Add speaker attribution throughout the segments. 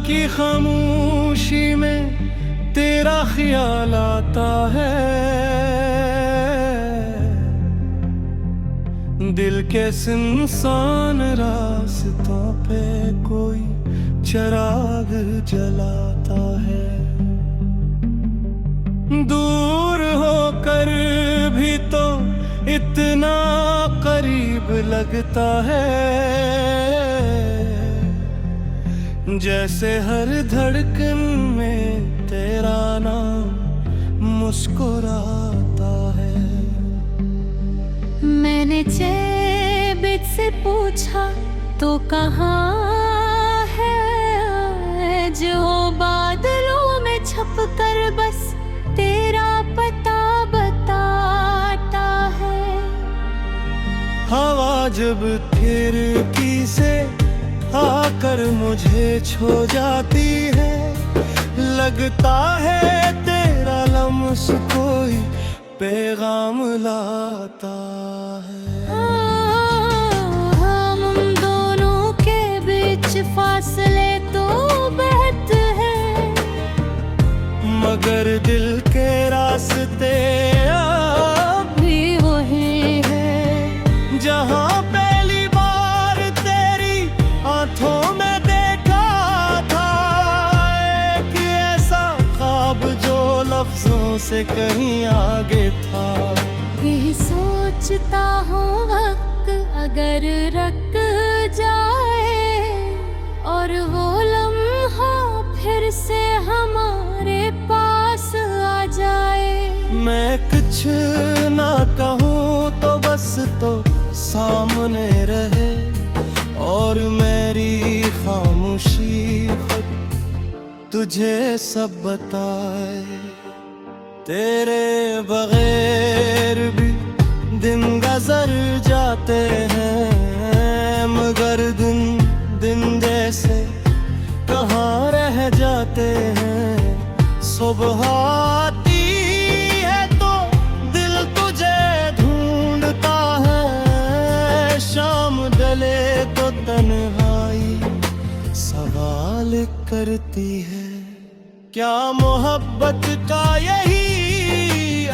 Speaker 1: की खामोशी में तेरा ख्याल आता है। दिल के सुनसान रास्तों पे कोई चिराग जलाता है। दूर होकर भी तो इतना करीब लगता है, जैसे हर धड़कन में तेरा नाम मुस्कुराता है।
Speaker 2: मैंने चेबित से पूछा तो कहाँ है, जो बादलों में छप कर बस तेरा पता बताता है।
Speaker 1: हवा जब खिड़की से आकर मुझे छू जाती है, लगता है तेरा लम्स कोई पैगाम लाता है।
Speaker 2: हम दोनों के बीच फासले तो बहुत है,
Speaker 1: मगर दिल के रास्ते अब भी वही है। जहाँ पहली बार तेरी आंखों में देखा था एक ऐसा ख्वाब जो लफ्जों से कहीं आगे था।
Speaker 2: यही सोचता हूँ वक्त अगर रक जाए और वो लम्हा फिर से हमारे पास आ जाए।
Speaker 1: मैं कुछ ना कहूँ तो बस तो सामने रहे, और मेरी खामोशी खुद तुझे सब बताए। तेरे बगैर भी दिन गुजर जाते हैं, मगर दिन दिन जैसे कहाँ रह जाते हैं। सुबह आती है तो दिल तुझे ढूंढता है, शाम ढले तो तन्हाई सवाल करती है। क्या मोहब्बत का यही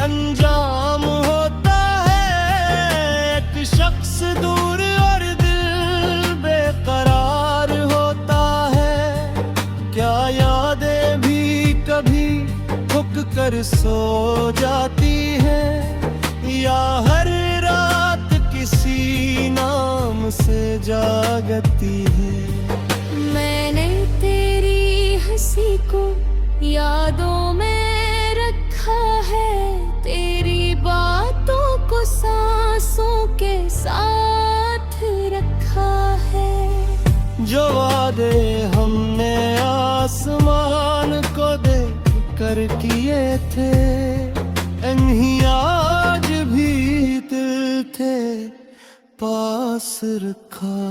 Speaker 1: अंजाम होता है, एक शख्स दूर और दिल बेकरार होता है। क्या यादें भी कभी थक कर सो जाती हैं, या हर रात किसी नाम से जागती है।
Speaker 2: मैंने तेरी हंसी को यादों में रखा है, तेरी बातों को सांसों के साथ रखा है।
Speaker 1: जो वादे हमने आसमान को देख कर किए थे, इन्हीं आज भी दिल थे पास रखा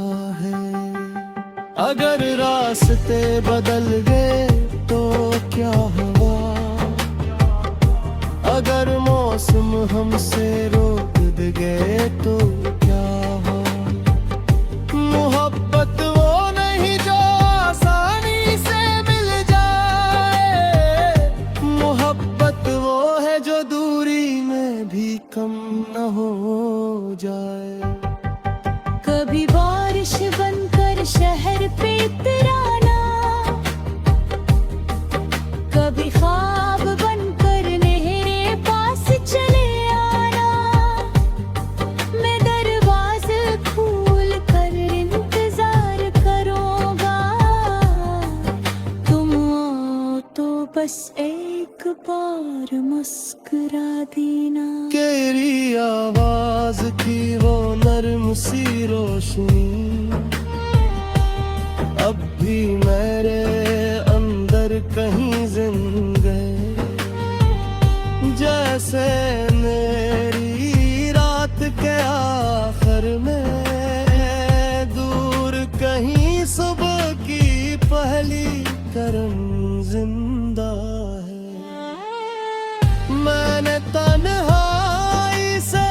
Speaker 1: है। अगर रास्ते बदल गए तो क्या हुआ, अगर मौसम हमसे रोक दे गए तो क्या हुआ। मोहब्बत वो नहीं जो आसानी से मिल जाए, मोहब्बत वो है जो दूरी में भी कम न हो जाए।
Speaker 2: कभी बारिश बनकर शहर पे इतराना, कभी ख्वाब बनकर मेरे पास चले आना। मैं दरवाज़े खोल कर इंतजार करूँगा, तुम आओ तो बस एक बार मुस्कुरा देना।
Speaker 1: तेरी आवाज की वो नर्म सी रोशनी अब भी मेरे अंदर कहीं जिंदा है, जैसे मेरी रात के आखिर में दूर कहीं सुबह की पहली करन जिंदा है। मैंने तन्हाई से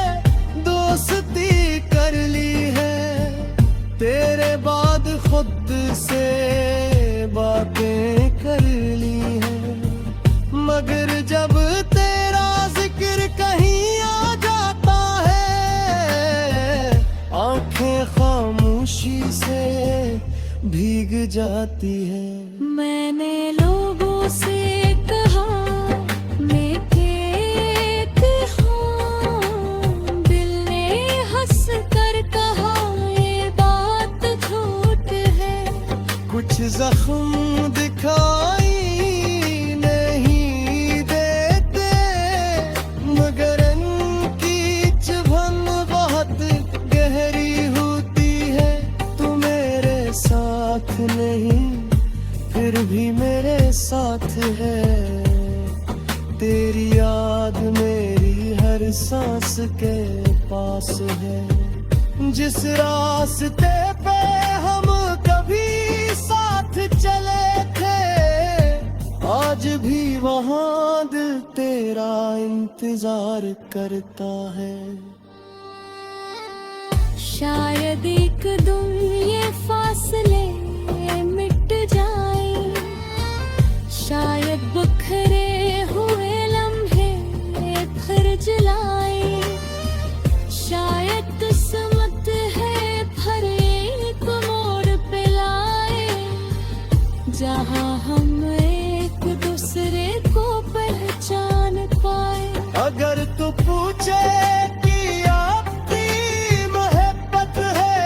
Speaker 1: दोस्ती कर ली है, तेरे बाद खुद से बातें कर ली हैं, मगर जब तेरा जिक्र कहीं आ जाता है, आंखें खामोशी से भीग जाती है।
Speaker 2: मैंने लोगों से कहा मैं कहती हूँ, दिल ने हंस कर कहा ये बात झूठ है।
Speaker 1: कुछ जख्म दिखाई नहीं देते, मगर इनकी चुभन बहुत गहरी होती है। तू मेरे साथ नहीं फिर भी मेरे साथ है, तेरी याद मेरी हर सांस के पास है। जिस रास्ते पे हम कभी साथ चले थे, आज भी वहाँ दिल तेरा इंतजार करता है।
Speaker 2: शायद एक दिन ये फासले मिट जाए, शायद बिखरे हुए लम्हे फिर जलाए, शायद किस्मत है फिर एक मोड़ पे लाए, जहाँ हम एक दूसरे को पहचान पाए।
Speaker 1: अगर तू पूछे कि आपकी मोहब्बत है,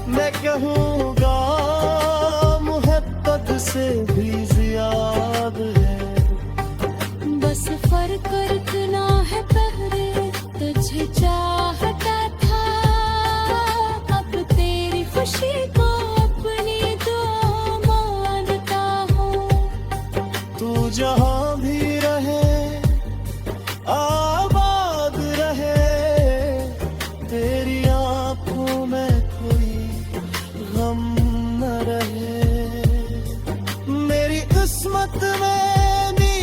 Speaker 1: मैं कहूँगा मोहब्बत से भी ज्यादा है।
Speaker 2: बस फर्क इतना है, पहले तुझे चाहता था, अब तेरी खुशी को अपनी दुआ मानता हूँ।
Speaker 1: तू जहाँ भी रहे आबाद रहे, तेरी आंखों में कोई गम न रहे। मेरी किस्मत में भी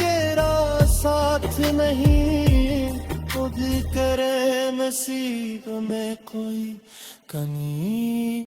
Speaker 1: तेरा साथ नहीं, खुद करे नसीब में कोई कमी।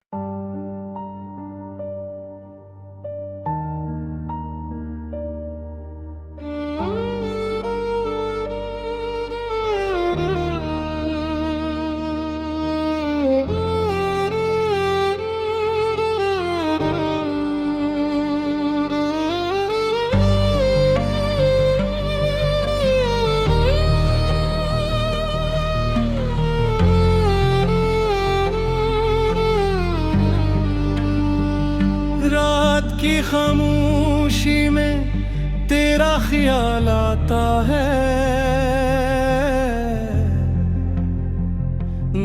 Speaker 1: रात की खामोशी में तेरा ख्याल आता है,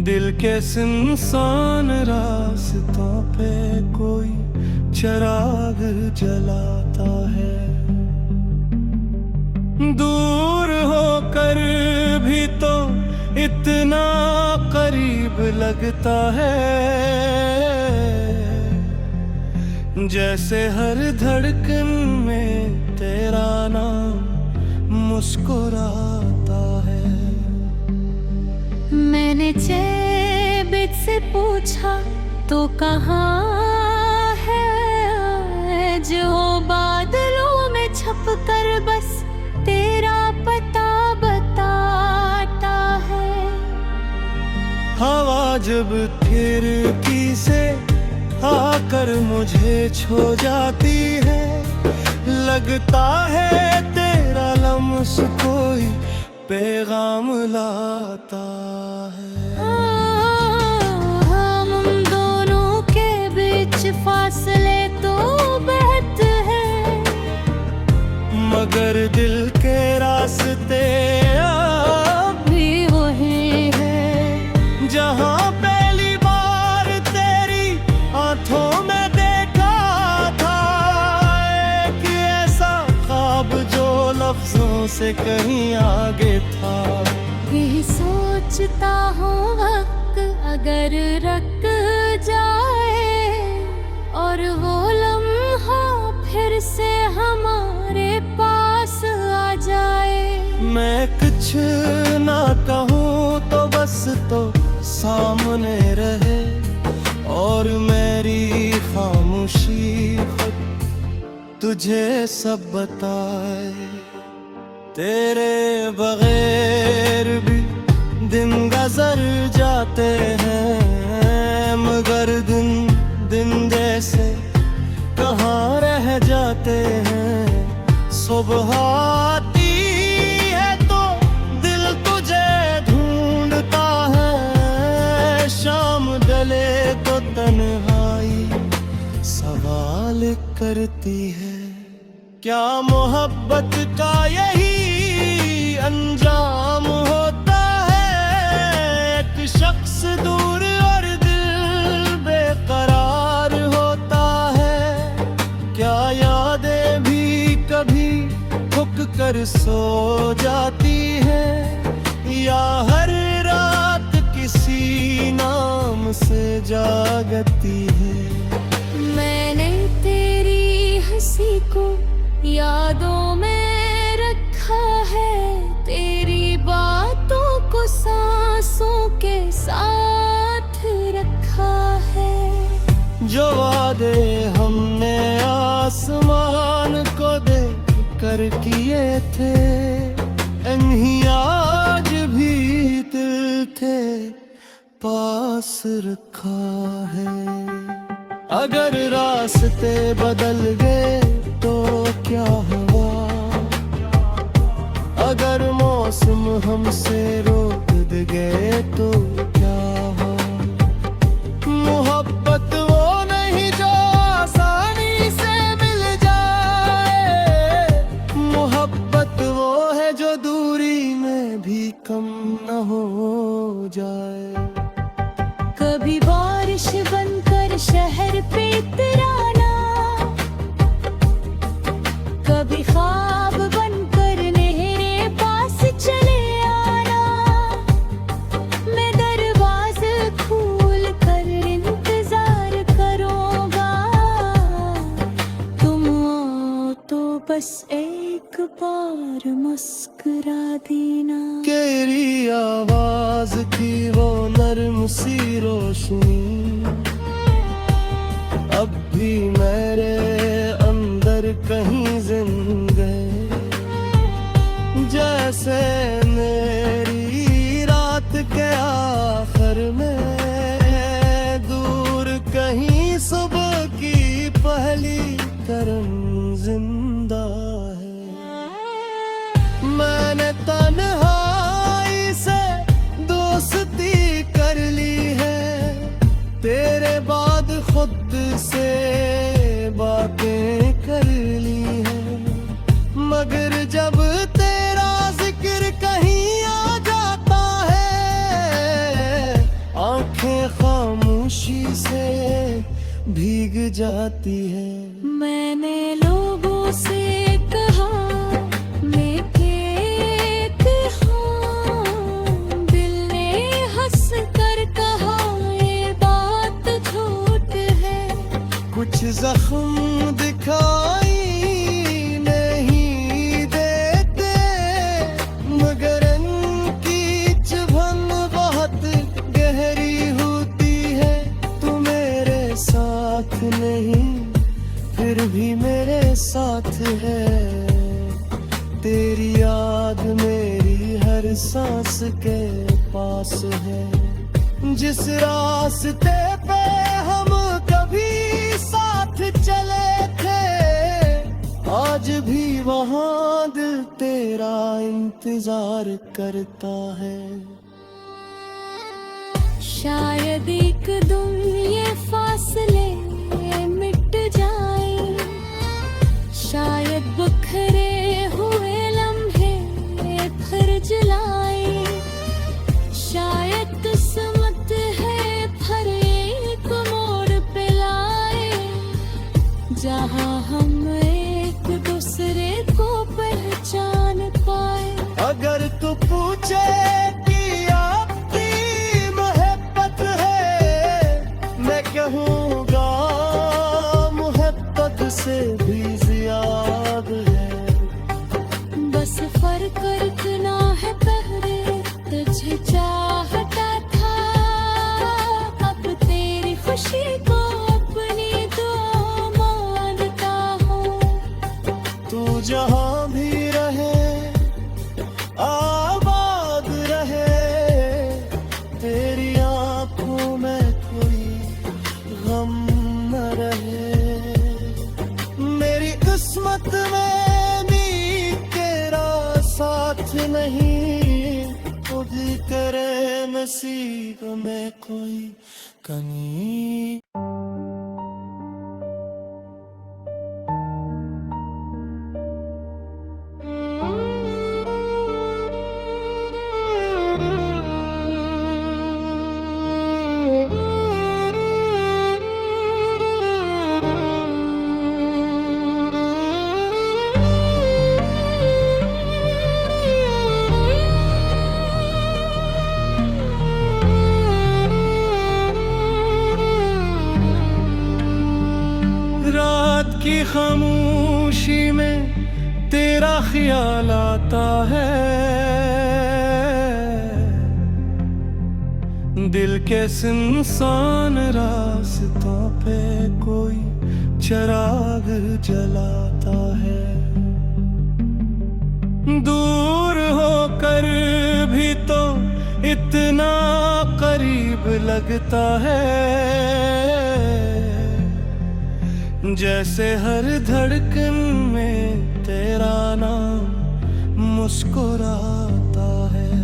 Speaker 1: दिल के सुनसान रास्तों पे कोई चिराग जलाता है। दूर होकर भी तो इतना करीब लगता है, जैसे हर धड़कन में तेरा नाम मुस्कुराता है।
Speaker 2: मैंने चेबित से पूछा तो कहाँ है, जो बादलों में छप कर बस तेरा पता बताता है।
Speaker 1: हवा जब खिड़की से आकर मुझे छू जाती है, लगता है तेरा लम्स कोई पैगाम लाता है।
Speaker 2: हम दोनों के बीच फासले तो बहुत है,
Speaker 1: मगर दिल के रास्ते अब भी वही है। जहाँ पहली बार तेरी आंखों में देखा था, एक ऐसा ख्वाब जो लफ्जों से कहीं आगे था।
Speaker 2: यही सोचता हूँ वक्त अगर रख जाए, और वो लम्हा फिर से हमारे पास आ जाए।
Speaker 1: मैं कुछ ना कहूँ तो बस तो सामने रहे, और मेरी खामोशी तुझे सब बताए। तेरे बगैर भी दिन गुजर जाते हैं, मगर दिन दिन जैसे कहाँ रह जाते हैं। सुबह आती है तो दिल तुझे ढूंढता है, शाम ढले तो तन्हाई सवाल करती है। क्या मोहब्बत का यही अंजाम होता है? एक शख्स दूर और दिल बेकरार होता है। क्या यादें भी कभी थक कर सो जाती है, या हर रात किसी नाम से जागती है?
Speaker 2: मैंने तेरी हंसी को यादों में रखा है, तेरी बातों को सांसों के साथ रखा है।
Speaker 1: जो वादे हमने आसमान को देख कर किए थे, इन्हीं आज भी दिल थे पास रखा है। अगर रास्ते बदल गए तो क्या हुआ, अगर मौसम हमसे रोक दे गए तो क्या हुआ? मोहब्बत वो नहीं जो आसानी से मिल जाए, मोहब्बत वो है जो दूरी में भी कम न हो जाए।
Speaker 2: कभी बारिश बनकर शहर पे इतराना, कभी ख्वाब बनकर नहरे पास चले आना। मैं दरवाजे खोल कर इंतजार करूँगा, तुम आओ तो बस एक बार मुस्कुरा देना।
Speaker 1: तेरी आवाज की वो नर्म सी रोशनी अब भी मेरे अंदर कहीं जिंदा है। जैसे मेरी रात के आखिर में दूर कहीं सुबह की पहली तरंग जिंदा है। मैंने तन्हाई से दोस्ती कर ली है, तेरे बाद खुद से बातें कर ली है। मगर जब तेरा जिक्र कहीं आ जाता है, आंखें खामोशी से भीग जाती है।
Speaker 2: मैंने लोगों से कहा मैं एक हूँ, दिल ने हंस कर कहा ये बात झूठ है।
Speaker 1: कुछ जख्म दिखाई नहीं देते, मगर इनकी चुभन बहुत गहरी होती है। तू मेरे साथ नहीं फिर भी मेरे साथ है, तेरी याद मेरी हर सांस के पास है। जिस रास्ते पे हम कभी साथ चले थे, आज भी वहाँ दिल तेरा इंतजार करता है।
Speaker 2: शायद एक दिन ये फासले मिट जाए, शायद बिखरे हुए लम्हे फिर जलाए। शायद किस्मत है फिर एक मोड़ पे लाए, जहाँ हम एक दूसरे को पहचान पाए।
Speaker 1: अगर तू पूछे कि आपकी मोहब्बत है, मैं कहूँगा मोहब्बत से भी ज्यादा है।
Speaker 2: बस फर्क रखना है, पहले तुझे चाहता था, अब तेरी खुशी को अपनी दुआ मानता हूँ।
Speaker 1: तेरे नसीब में कोई कमी। रात की खामोशी में तेरा ख्याल आता है, दिल के सुनसान रास्तों पे कोई चिराग जलाता है। दूर होकर भी तो इतना करीब लगता है, जैसे हर धड़कन में तेरा नाम मुस्कुराता है।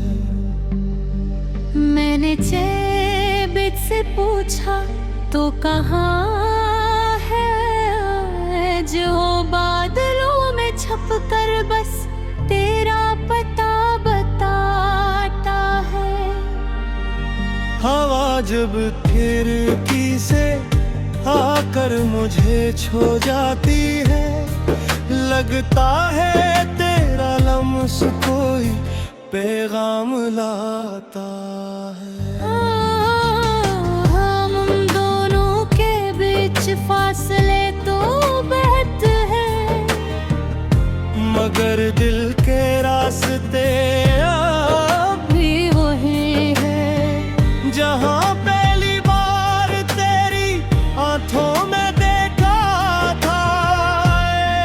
Speaker 2: मैंने चेबित से पूछा तो कहाँ है, जो बादलों में छपकर बस तेरा पता बताता है।
Speaker 1: हवा जब खिड़की से आकर मुझे छू जाती है, लगता है तेरा लम्स कोई पैगाम लाता है।
Speaker 2: हम दोनों के बीच फासले तो बहुत है,
Speaker 1: मगर दिल के रास्ते अब भी वही है। जहाँ पहली बार तेरी आंखों में देखा था,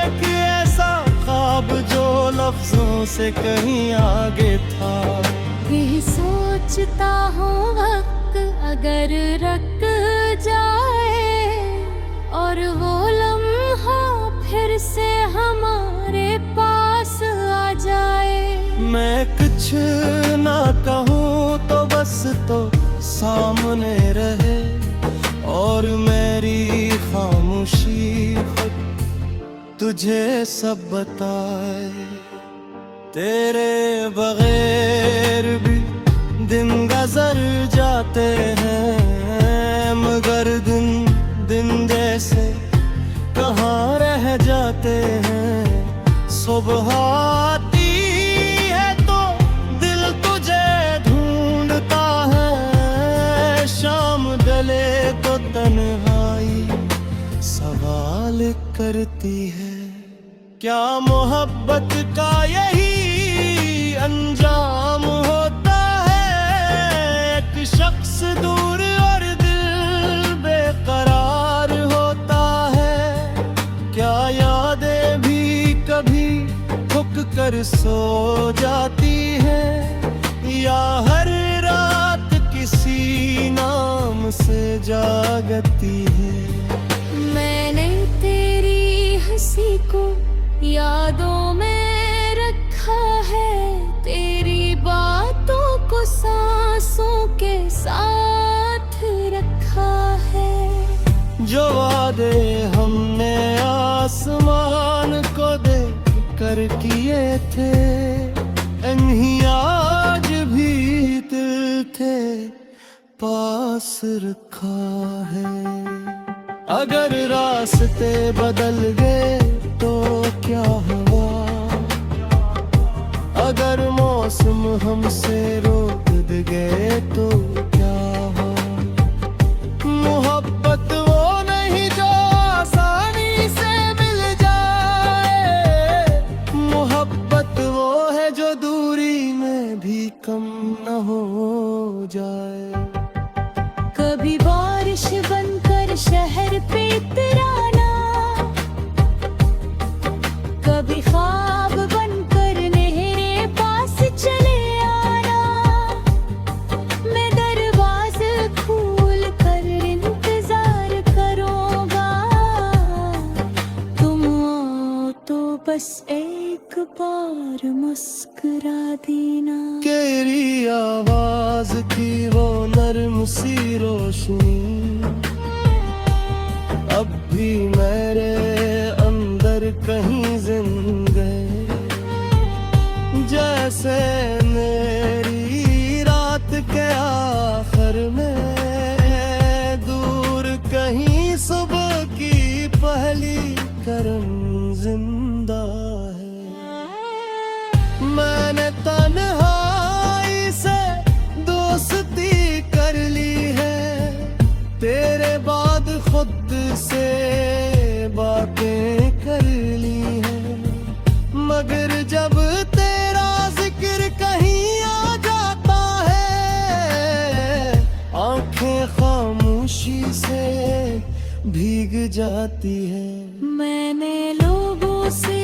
Speaker 1: एक ऐसा ख्वाब जो लफ्जों से कहीं आगे था।
Speaker 2: यही सोचता हूँ वक्त अगर रख जाए और वो लम्हा फिर से हमारे पास आ जाए।
Speaker 1: मैं कुछ ना कहूँ तो बस तो सामने रहे, और मेरी खामोशी खुद तुझे सब बताए। तेरे बगैर भी दिन गुजर जाते हैं, मगर दिन दिन जैसे कहाँ रह जाते हैं। सुबह आती है तो दिल तुझे ढूंढता है, शाम गले तो तन्हाई सवाल करती है। क्या मोहब्बत का यही अंजाम होता है, एक शख्स दूर और दिल बेकरार होता है। क्या यादें भी कभी थक कर सो जाती है, या हर रात किसी नाम से जागती है।
Speaker 2: मैंने तेरी हंसी को यादों में रखा है, तेरी बातों को सांसों के साथ रखा है।
Speaker 1: जो वादे हमने आसमान को देख कर किए थे, इन्हीं आज भी दिल के पास रखा है। अगर रास्ते बदल गए तो क्या हुआ, अगर मौसम हमसे रोक गए तो क्या हुआ। मोहब्बत वो नहीं जो आसानी से मिल जाए, मोहब्बत वो है जो दूरी में भी कम न हो जाए।
Speaker 2: कभी बारिश बनकर शहर पे इतराना, कभी ख्वाब बनकर मेरे पास चले आना। मैं दरवाज़े खोल कर इंतजार करूँगा, तुम आओ तो बस एक एक बार मुस्कुरा देना।
Speaker 1: तेरी आवाज की वो नर्म सी रोशनी अब भी मेरे अंदर कहीं जिंदा है, जैसे मेरी रात के आखिर में दूर कहीं सुबह की पहली करन जिंदा है। मैंने तन्हाई से दोस्ती कर ली है, तेरे बाद खुद से बातें कर ली है, मगर जब तेरा जिक्र कहीं आ जाता है आंखें खामोशी से भीग जाती है।
Speaker 2: मैंने लोगों से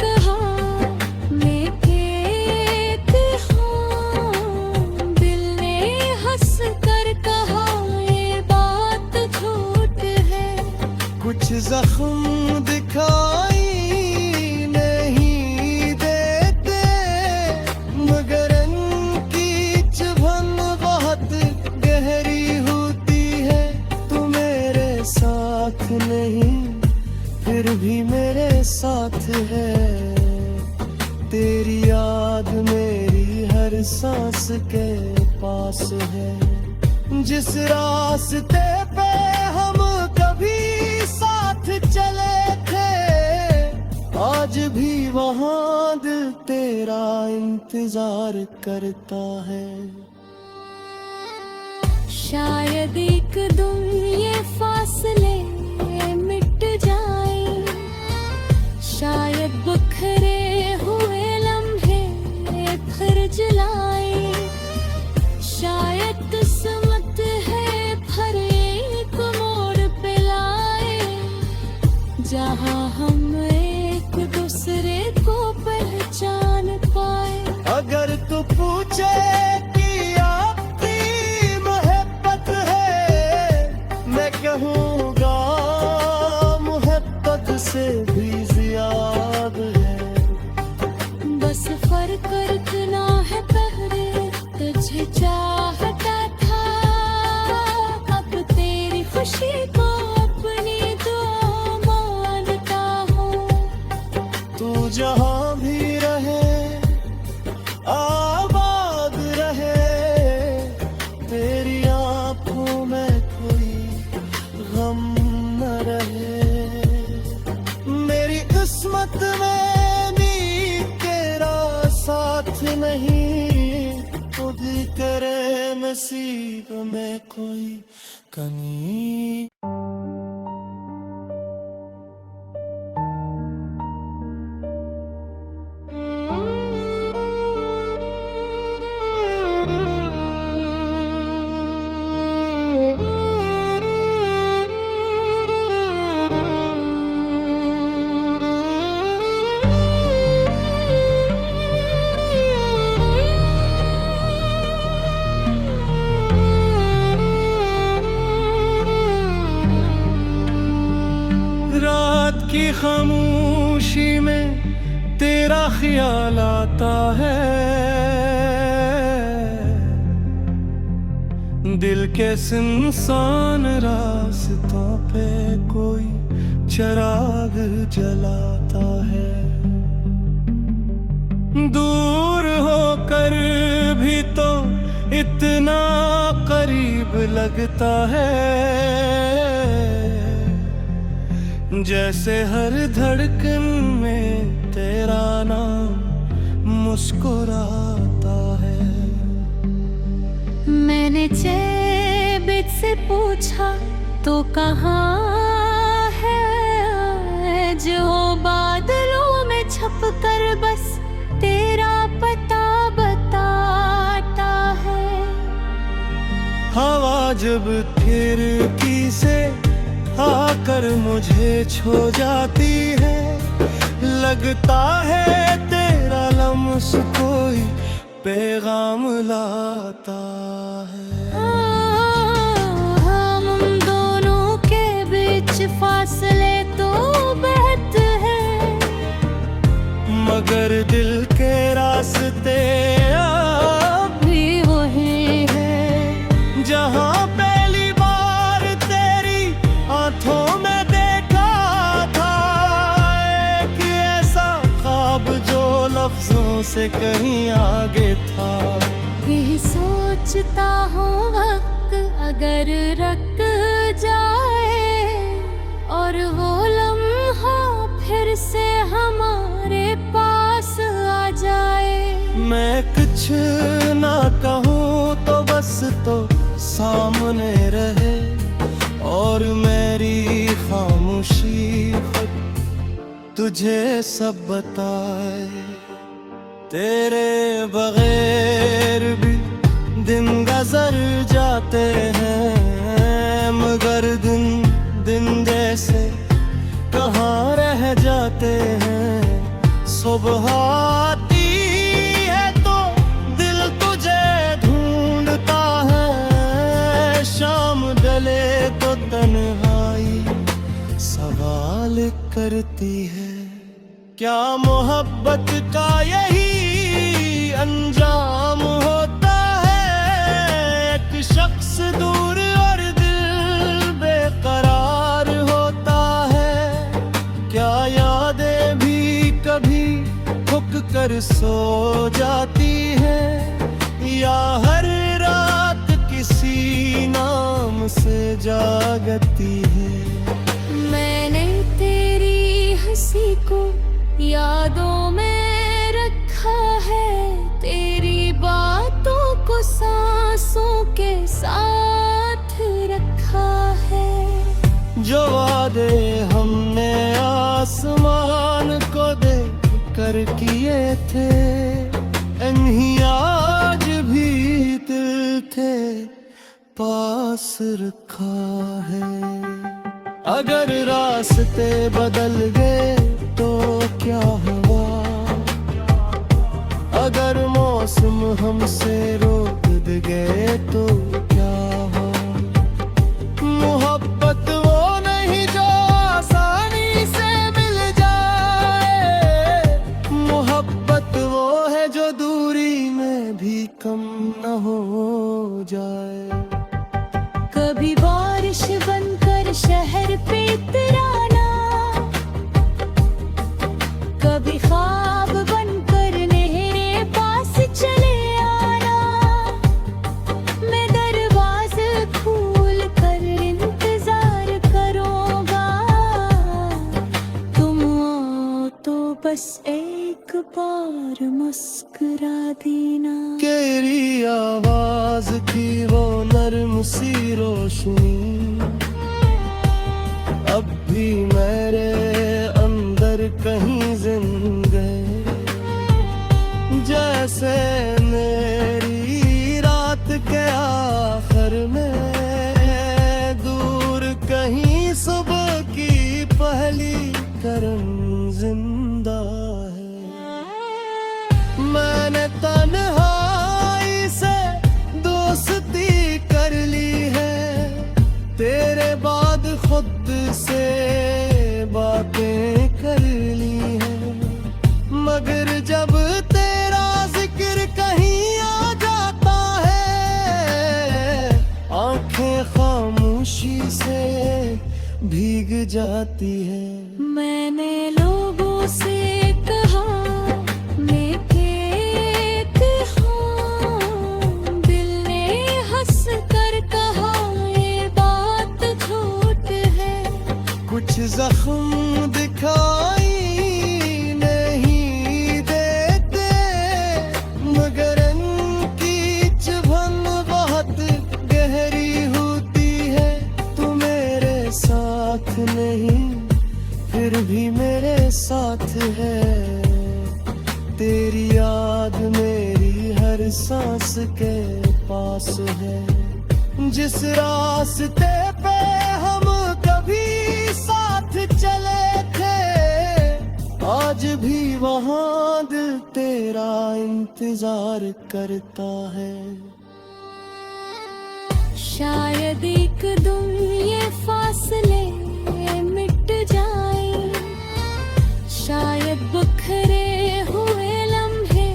Speaker 2: कहा मैं कहती हूँ, दिल ने हंस कर कहा ये बात झूठ है।
Speaker 1: कुछ जख्म दिखाई नहीं देते, मगर इनकी चुभन बहुत गहरी होती है। तू मेरे साथ नहीं फिर भी मेरे साथ है, तेरी याद मेरी हर सांस के पास है। जिस रास्ते पे हम कभी साथ चले थे आज भी वहाँ दिल तेरा इंतजार करता है।
Speaker 2: शायद एक दिन ये फासले मिट जाए, शायद बिखरे हुए लम्हे फिर जलाए, शायद किस्मत है फिर एक मोड़ पे लाए, जहाँ हम एक दूसरे को पहचान पाए।
Speaker 1: अगर तू पूछे कि आपकी मोहब्बत है, मैं कहूँगा मोहब्बत से भी ज्यादा है।
Speaker 2: बस फर्क इतना है पहले तुझे चाहता था, अब तेरी खुशी को अपनी दुआ मानता हूँ।
Speaker 1: तू जहाँ भी रहे आबाद रहे, तेरी आंखों में कोई गम न रहे। मेरी किस्मत में भी तेरा साथ नहीं, खुद करे नसीब में कोई कमी। रात की खामोशी में तेरा ख्याल आता है, दिल के सुनसान रास्तों पे कोई चिराग जलाता है। दूर होकर भी तो इतना करीब लगता है, जैसे हर धड़कन में तेरा नाम मुस्कुराता है।
Speaker 2: मैंने चेबित से पूछा तो कहाँ है, जो बादलों में छप कर बस तेरा पता बताता है।
Speaker 1: हवा जब खिड़की से आकर मुझे छू जाती है, लगता है तेरा लम्स कोई पैगाम लाता है।
Speaker 2: हम दोनों के बीच फासले तो बहुत है,
Speaker 1: मगर से कहीं आगे था।
Speaker 2: यही सोचता हूँ वक्त अगर रुक जाए और वो लम्हा फिर से हमारे पास आ जाए।
Speaker 1: मैं कुछ ना कहूँ तो बस तो सामने रहे और मेरी खामोशी खुद तुझे सब बताए। तेरे बगैर भी दिन गुजर जाते हैं, मगर दिन दिन जैसे कहाँ रह जाते हैं। सुबह आती है तो दिल तुझे ढूंढता है, शाम ढले तो तन्हाई सवाल करती है। क्या मोहब्बत का यही अंजाम होता है? एक शख्स दूर और दिल बेकरार होता है। क्या यादें भी कभी थक कर सो जाती है, या हर रात किसी नाम से जागती है?
Speaker 2: मैंने तेरी हंसी को यादों में रखा है, तेरी बातों को सांसों के साथ रखा है।
Speaker 1: जो वादे हमने आसमान को देख कर किए थे, इन्हीं आज भी दिल थे पास रखा है। अगर रास्ते बदल गए तो क्या हुआ? अगर मौसम हमसे रोक गए तो क्या हुआ? मोहब्बत वो नहीं जो आसानी से मिल जाए, मोहब्बत वो है जो दूरी में भी कम न हो जाए।
Speaker 2: कभी बारिश बनकर शहर पे इतराना, कभी ख्वाब बनकर मेरे पास चले आना। मैं दरवाजे खोल कर इंतजार करूँगा, तुम आओ तो बस एक बार मुस्कुरा देना।
Speaker 1: तेरी आवाज की वो नर्म सी रोशनी अब भी मेरे अंदर कहीं जिंदा है। जैसे मेरी रात के आखिर में दूर कहीं सुबह की पहली किरण जिंदा है। मैंने तन्हाई से दोस्ती कर ली है, तेरे बाद खुद से बातें कर ली है। मगर जब तेरा जिक्र कहीं आ जाता है, आंखें खामोशी से भीग जाती है।
Speaker 2: मैंने लोगों से कहा मैं फेंक हूँ, दिल ने हंस कर कहा ये बात झूठ है।
Speaker 1: कुछ जख्म दिखाई नहीं देते, मगर इनकी चुभन बहुत गहरी होती है। तू मेरे साथ नहीं फिर भी मेरे साथ है, तेरी याद मेरी हर सांस के पास है। जिस रास्ते पे हम कभी साथ चले थे, आज भी वहाँ दिल तेरा इंतजार करता है।
Speaker 2: शायद एक दिन ये फासले मिट जाए, शायद बिखरे हुए लम्हे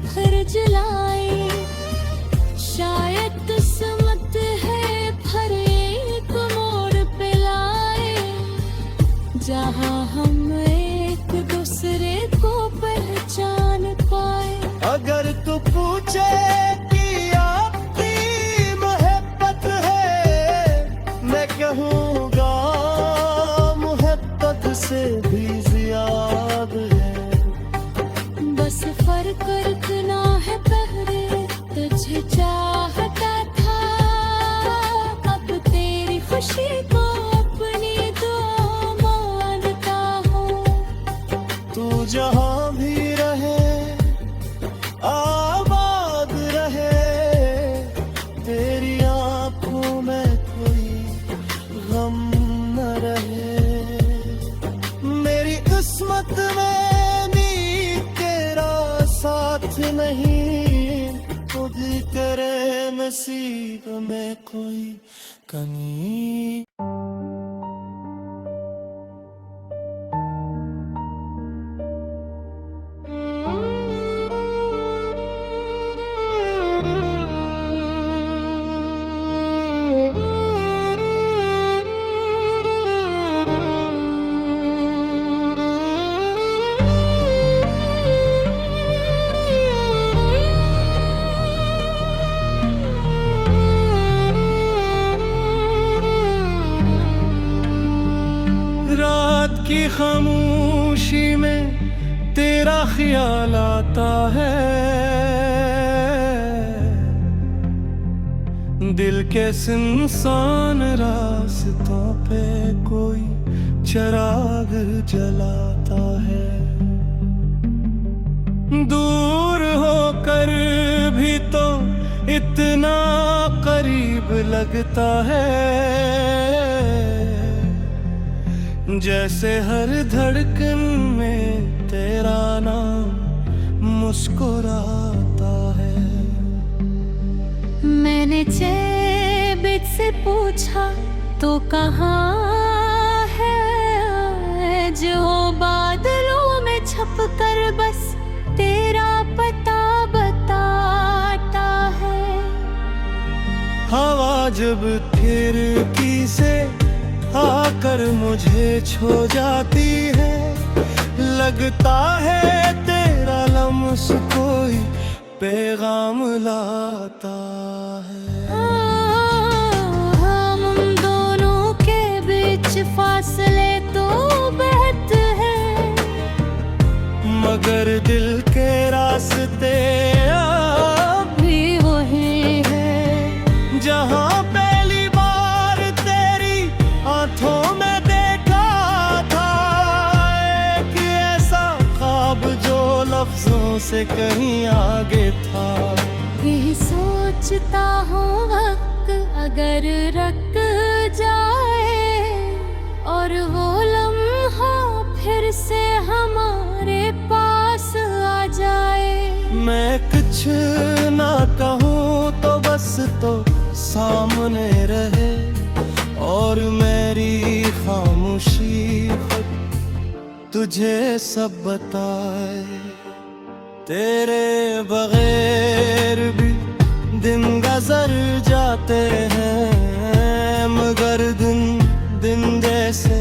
Speaker 2: फिर जलाए। शायद किस्मत है फिर एक मोड़ पे लाए, जहाँ हम एक दूसरे को पहचान पाए।
Speaker 1: अगर तू पूछे कि आपकी मोहब्बत है, मैं कहूँगा मोहब्बत से भी ज्यादा है।
Speaker 2: बस फर्क रखना है, पहले तुझे चाहता था, अब तेरी खुशी को अपनी दुआ मानता हूँ।
Speaker 1: तू जहाँ भी रहे आबाद रहे, तेरी आंखों में कोई गम न रहे। मेरी किस्मत में भी तेरा साथ नहीं, खुद तेरे नसीब में कोई कमी। रात की खामोशी में तेरा ख्याल आता है, दिल के सुनसान रास्तों पे कोई चिराग जलाता है। दूर होकर भी तो इतना करीब लगता है, जैसे हर धड़कन में तेरा नाम मुस्कुराता है।
Speaker 2: मैंने चेबित से पूछा तो कहाँ है, जो बादलों में छपकर बस तेरा पता बताता है।
Speaker 1: हवा जब खिड़की से आकर मुझे छू जाती है, लगता है तेरा लम्स कोई पैगाम लाता है।
Speaker 2: हम दोनों के बीच फासले तो बहुत है,
Speaker 1: मगर दिल के रास्ते अब भी वही है। जहाँ पहली बार तेरी आंखों में देखा था, एक ऐसा ख्वाब जो लफ्जों से कहीं आगे था।
Speaker 2: यही सोचता हूँ वक्त अगर रख जाए, और वो लम्हा फिर से हमारे पास आ जाए।
Speaker 1: मैं कुछ ना कहूँ तो बस तो सामने रहे, और मेरी खामोशी खुद तुझे सब बताए। तेरे बगैर भी दिन गुजर जाते हैं, मगर दिन दिन जैसे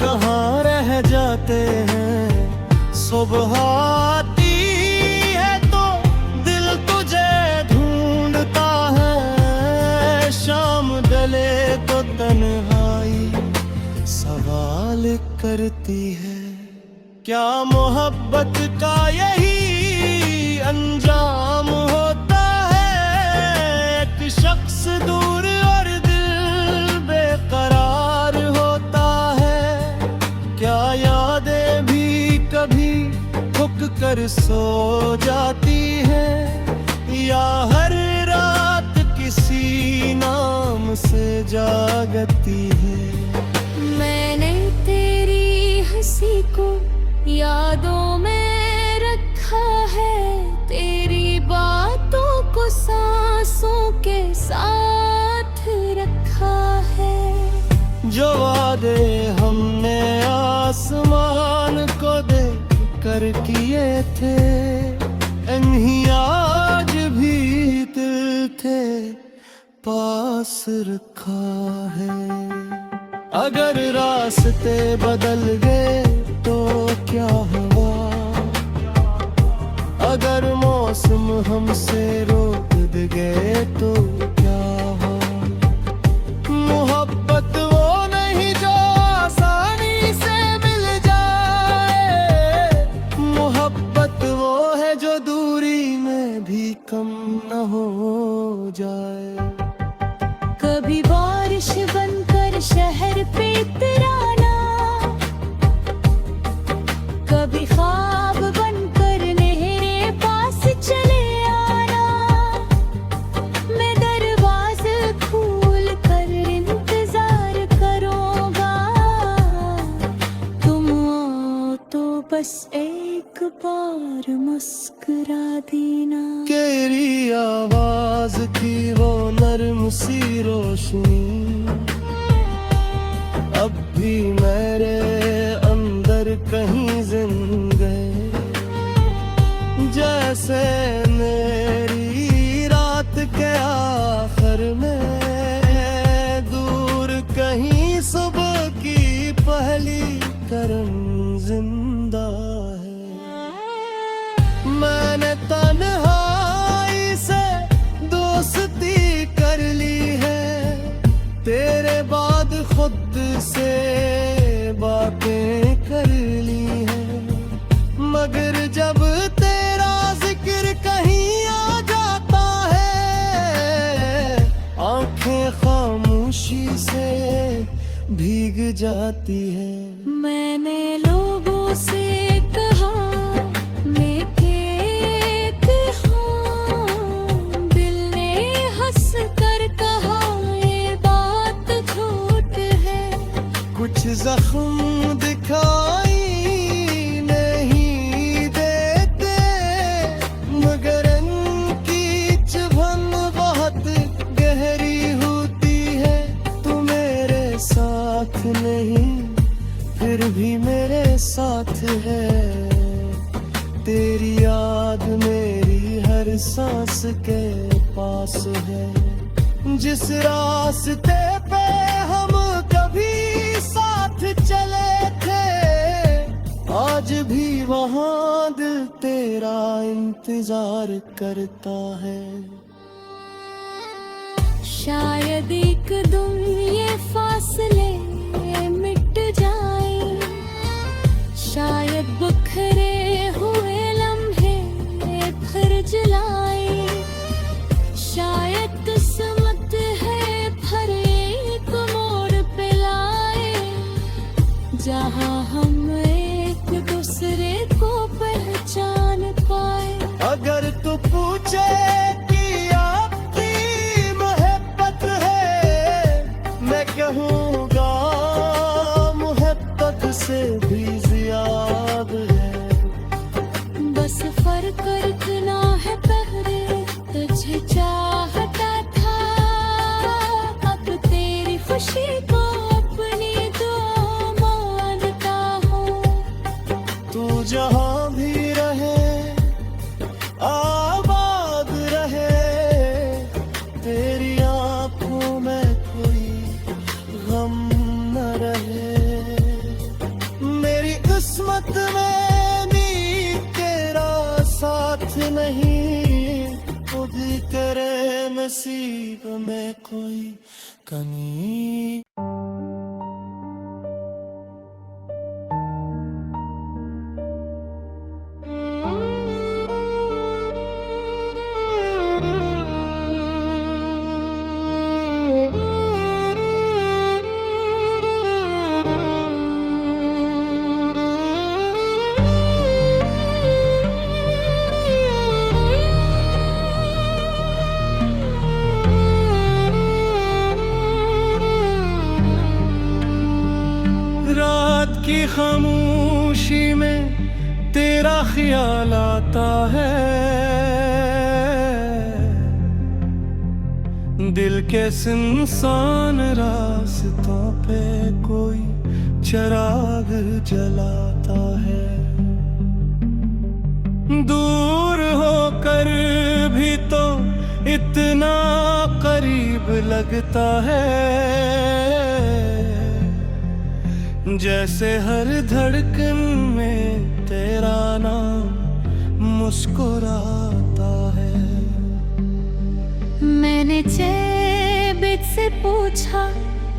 Speaker 1: कहाँ रह जाते हैं। सुबह आती है तो दिल तुझे ढूंढता है, शाम ढले तो तन्हाई सवाल करती है। क्या मोहब्बत का यही अंजाम होता है, एक शख्स दूर और दिल बेकरार होता है। क्या यादें भी कभी थक कर सो जाती है, या हर रात किसी नाम से जागती है।
Speaker 2: मैंने तेरी हंसी को यादों में रखा है, तेरी बातों को सांसों के साथ रखा है।
Speaker 1: जो वादे हमने आसमान को देख कर किए थे, इन्हीं आज भी दिल थे पास रखा है। अगर रास्ते बदल गए तो क्या हुआ, अगर मौसम हमसे रोक दे गए तो क्या हो। मोहब्बत वो नहीं जो आसानी से मिल जाए, मोहब्बत वो है जो दूरी में भी कम न हो जाए।
Speaker 2: कभी बारिश बनकर शहर पे इतराना, कभी ख्वाब बनकर मेरे पास चले आना। मैं दरवाज़े खोल कर इंतजार करूँगा, तुम आओ तो बस एक बार मुस्कुरा देना।
Speaker 1: तेरी आवाज की वो नर्म सी रोशनी अब भी मेरे अंदर कहीं जिंदा है। जैसे मेरी रात के आखिर में दूर कहीं सुबह की पहली किरण जिंदा है। मैंने तन्हाई से दोस्ती कर ली है, तेरे बाद खुद से बातें कर ली हैं। मगर जब तेरा जिक्र कहीं आ जाता है, आंखें खामोशी से भीग जाती है।
Speaker 2: मैंने लोगों से कहा मैं एक हूँ, दिल ने हंस कर कहा ये बात झूठ है।
Speaker 1: कुछ जख्म दिखाई नहीं देते, मगर इनकी चुभन बहुत गहरी होती है। तू मेरे साथ नहीं फिर भी मेरे साथ है, तेरी याद मेरी हर सांस के पास है। जिस रास्ते पे हम कभी साथ चले थे, आज भी वहाँ दिल तेरा इंतजार करता है।
Speaker 2: शायद एक दिन ये फासले मिट जाए, शायद बिखरे हुए लम्हे फिर जलाए। शायद किस्मत है हर एक मोड़ पे लाए, जहाँ हम एक दूसरे को पहचान पाए।
Speaker 1: अगर तू पूछे कि आपकी मोहब्बत है, मैं कहूँगा मोहब्बत से भी ज्यादा है।
Speaker 2: बस फर्क इतना है पहले तुझे चाहता था, अब तेरी खुशी को अपनी दुआ मानता हूँ।
Speaker 1: तू जहाँ भी रहे आबाद रहे, तेरी आंखों में कोई गम न रहे। मेरी किस्मत में भी तेरा साथ नहीं, खुद करे नसीब में कोई कमी। रात की खामोशी में तेरा ख्याल आता है, दिल के सुनसान रास्तों पे कोई चिराग जलाता है। दूर होकर भी तो इतना करीब लगता है, जैसे हर धड़कन में तेरा नाम मुस्कुराता
Speaker 2: मैंने चेबित से पूछा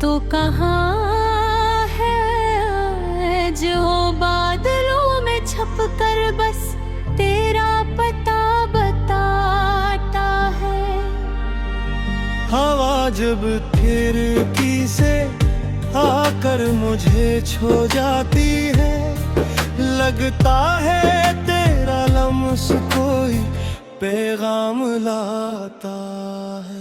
Speaker 2: तो कहाँ है, जो बादलों में छप कर बस तेरा पता बताता है।
Speaker 1: हवा जब खिड़की से आकर मुझे छू जाती है, लगता है तेरा लम्स कोई पैगाम लाता है।